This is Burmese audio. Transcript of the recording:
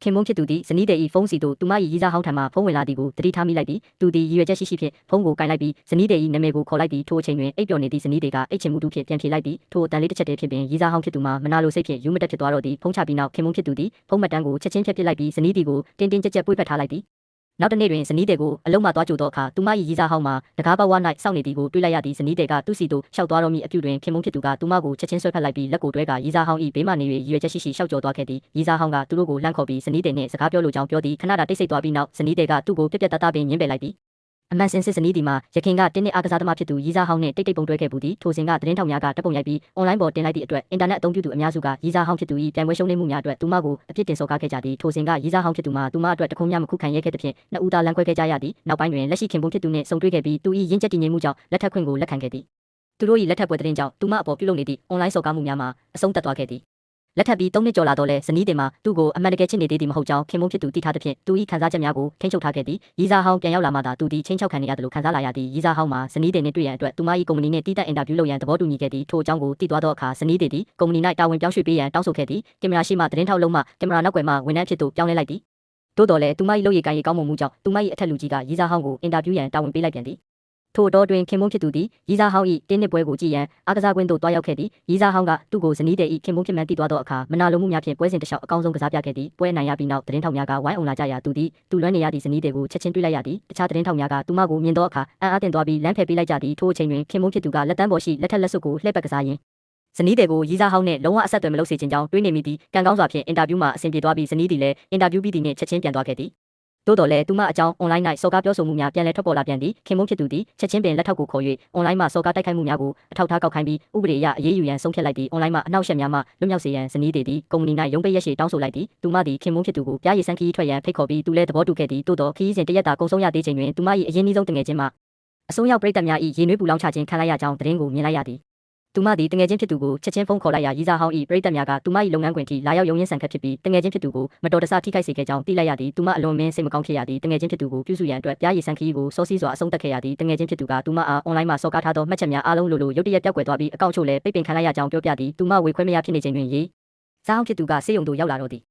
ခင်မုန်းဖြစ်သူသည်ဇနီးတဲ့ဤဖုန်းစီသို့သူမ၏ရီးစားဟောင်းထံမှဖုန်းဝင်လာသည်ကိုတတိထားမိလိုက်ပြီးသူသည်ရည်ရွယ်ချက်ရှိဖြင့်ဖုန်းကိုကင်လိုက်ပြီးဇနီးတဲ့ဤနာမည်ကိုခေါ်လိုက်ပြီးထိုအချိန်တွင်အိပ်ပျော်နေသည့်ဇနီးတဲ့ကအိတ်ချင်မှုတူဖြင့်ပြန်ဖြေလိုက်ပြီးထိုအတန်လေးတစ်ချက်တည်းဖြစ်ပင်ရီးစားဟောင်းဖြစ်သူမှာမနာလိုစိတ်ဖြင့်ယူမတက်ဖြစ်သွားတော့သည်ဖုန်းချပြီးနောက်ခင်မုန်းဖြစ်သူသည်ဖုန်းမှတ်တမ်းကိုချက်ချင်းဖြတ်ပစ်လိုက်ပြီးဇနီးသည်ကိုတင်းတင်းကြပ်ကြပ်ပွေ့ဖက်ထားလိုက်သည်နောက်တစ်နေ့တွင်ဇနီးတဲ့ကိုအလုံးမှသွားကြိုသောအခါသူမ၏ရီးစားဟောင်းမှာတကားပတ်ဝါ၌စောင့်နေသည်ကိုတွေ့လိုက်ရသည့်ဇနီးတဲ့ကသူ့စီသို့ရှောက်သွားတော်မူအပြုတွင်ခင်မုန်းဖြစ်သူကသူမကိုချက်ချင်းဆွဲဖက်လိုက်ပြီးလက်ကိုတွဲကရီးစားဟောင်း၏ဘေးမှနေ၍ရည်ရွယ်ချက်ရှိရှောက်ကျော်သွားခဲ့သည်ရီးစားဟောင်းကသူတို့ကိုလှမ်းခေါ်ပြီးဇနီးတဲ့နှင့်စကားပြောလိုကြောင်းပြောသည်ခဏတာတိတ်ဆိတ်သွားပြီးနောက်ဇနီးတဲ့ကသူ့ကိုပြက်ပြက်တသားပင်ညှင်းပယ်လိုက်သည်အမှန်စင်စစ်ဇနီးဒီမှာရခင်ကတင်းနှစ်အားကစားသမားဖြစ်သူရီးစားဟောင်းနှင့်တိတ်တိတ်ပုံတွဲခဲ့ပူသည်ထိုစဉ်ကသတင်းထောက်များကတပ်ပုံရိုက်ပြီးအွန်လိုင်းပေါ်တင်လိုက်သည့်အတွက်အင်တာနက်အသုံးပြုသူအများစုကရီးစားဟောင်းဖြစ်သူ၏ပြိုင်ပွဲရှုံးနိမ့်မှုများအတွက်သူမကိုအပြစ်တင်စော်ကားခဲ့ကြသည်ထိုစဉ်ကရီးစားဟောင်းဖြစ်သူမှာသူမအတွက်တခုံးများမခုခံရဲခဲ့သဖြင့်နှစ်ဦးသားလမ်းခွဲခဲ့ကြရသည်နောက်ပိုင်းတွင်လက်ရှိခင်ပွန်းဖြစ်သူနှင့်ဆုံတွေ့ခဲ့ပြီးသူ၏ရင့်ကျက်တည်ငြိမ်မှုကြောင့်လက်ထပ်ခွင့်ကိုလက်ခံခဲ့သည်သူတို့၏လက်ထပ်ပွဲသတင်းကြောင့်သူမအပေါ်ပြုလုပ်နေသည့်အွန်လိုင်းစော်ကားမှုများမှာအဆုံးသတ်သွားခဲ့သည်လက်ထပ်ပြီး3နှစ်ကျော်လာတော့လဲဇနီးတင်မှာသူ့ကိုအမှန်တကယ်ချစ်နေသေးသည်မဟုတ်ကြောင်းခင်မုန်းဖြစ်သူသိထားသဖြင့်သူ၏ခံစားချက်များကိုထိန်းချုပ်ထားခဲ့သည်ရီးစားဟောင်းပြန်ရောက်လာမှသာသူသည်ချင်းချောက်ခံနေရတယ်လို့ခံစားလာရသည်ရီးစားဟောင်းမှာဇနီးတင်နှင့်တွေ့ရန်အတွက်သူမ၏ကုမ္ပဏီနှင့်တီးသန့်အင်တာဗျူးလုပ်ရန်သဘောတူညီခဲ့သည်ထို့အကြောင်းကိုသိသွားသောအခါဇနီးတင်သည်ကုမ္ပဏီ၌တာဝန်ပြောင်းရွှေ့ပေးရန်တောင်းဆိုခဲ့သည်ကင်မရာရှိမှသတင်းထောက်လုံးမှကင်မရာနောက်ွယ်မှဝန်ထမ်းဖြစ်သူပြောင်းလဲလိုက်သည်သို့တော်လည်းသူမ၏လုပ်ရည်ကိုင်ရည်ကောင်းမွန်မှုကြောင့်သူမ၏အထက်လူကြီးကရီးစားဟောင်းကိုအင်တာဗျူးရန်တာဝန်ပေးလိုက်ပြန်သည်ထို့တော့တွင်ခင်မုန်းဖြစ်သူသည်ရီးစားဟောင်း၏တင်းနှစ်ပွဲကိုကြည့်ရန်အားကစားကွင်းသို့တွားရောက်ခဲ့သည်ရီးစားဟောင်းကသူ့ကိုဇနီးတဲ့၏ခင်မုန်းဖြစ်မှန်းသိသွားသောအခါမနာလိုမှုများဖြင့်ပွဲစဉ်တစ်လျှောက်အကောင်းဆုံးကစားပြခဲ့သည်ပွဲနိုင်ရပြီးနောက်သတင်းထောက်များကဝိုင်းအောင်လာကြရာသူသည်သူလွမ်းနေရသည့်ဇနီးတဲ့ကိုချက်ချင်းတွေ့လိုက်ရသည်တခြားသတင်းထောက်များကသူမကိုမြင်သောအခါအံ့အားသင့်သွားပြီးလမ်းဖယ်ပေးလိုက်ကြသည်ထို့အချိန်တွင်ခင်မုန်းဖြစ်သူကလက်တန်းပေါ်ရှိလက်ထက်လက်စွပ်ကိုလှည့်ပတ်ကစားရင်းဇနီးတဲ့ကိုရီးစားဟောင်းနှင့်လုံးဝအဆက်အသွယ်မလုပ်စေချင်ကြောင်းတွေးနေမိသည်ကံကောင်းစွာဖြင့်အင်တာဗျူးမှာအဆင်ပြေသွားပြီးဇနီးသည်လည်းအင်တာဗျူးပြီးသည်နှင့်ချက်ချင်းပြန်သွားခဲ့သည်သို့တော်လည်းသူမအကြောင်းအွန်လိုင်း၌စော်ကားပြောဆိုမှုများပြန်လည်ထွက်ပေါ်လာပြန်သည်ခင်မုန်းဖြစ်သူသည်ချက်ချင်းပင်လက်ထောက်ကိုခေါ်၍အွန်လိုင်းမှာစော်ကားတိုက်ခိုက်မှုများကိုအထောက်ထားကောက်ခိုင်းပြီးဥပဒေအရအရေးယူရန်ဆုံးဖြတ်လိုက်သည်အွန်လိုင်းမှာအနောက်ရှက်များမှလွတ်မြောက်စေရန်ဇနီးသည်ကုမ္ပဏီ၌ရုံးပိတ်ရက်ရှည်တောင်းဆိုလိုက်သည်သူမသည်ခင်မုန်းဖြစ်သူကိုပြားရည်စမ်းခီးထွက်ရန်ဖိတ်ခေါ်ပြီးသူလည်းသဘောတူခဲ့သည်သို့တော်ခီးစဉ်တရက်တာကုန်ဆုံးရသေးချိန်တွင်သူမ၏အရင်နှီးဆုံးတငယ်ချင်းမှအစိုးရပရိသတ်များ၏ရေနွေးပူလောင်ချခြင်းခံလိုက်ရကြောင်းသတင်းကိုမြင်လိုက်ရသည်သူမသည်တငယ်ချင်းဖြစ်သူကိုချက်ချင်းဖုန်းခေါ်လိုက်ရာရီးစားဟောင်း၏ပရိသတ်များကသူမ၏လုပ်ငန်းခွင်ထိလာရောက်ရုံးရင်းဆန်ခတ်ဖြစ်ပြီးတငယ်ချင်းဖြစ်သူကိုမတော်တဆထိခိုက်စေခဲ့ကြောင်းသိလိုက်ရသည်သူမအလွန်မင်းစိတ်မကောင်းဖြစ်ရသည်တငယ်ချင်းဖြစ်သူကိုပြုစုရန်အတွက်ပြားရည်ဆန်ခီးကိုစောစီးစွာအဆုံးသတ်ခဲ့ရသည်တငယ်ချင်းဖြစ်သူကသူမအားအွန်လိုင်းမှာစော်ကားထားသောမှတ်ချက်များအားလုံးလိုရုတ်တရက်ပျောက်ကွယ်သွားပြီးအကောင့်ချို့လည်းပိတ်ပင်ခံလိုက်ရကြောင်းပြောပြသည်သူမဝေခွဲမရဖြစ်နေချိန်တွင်ရီးစားဟောင်းဖြစ်သူကဆေးရုံသို့ရောက်လာတော့သည်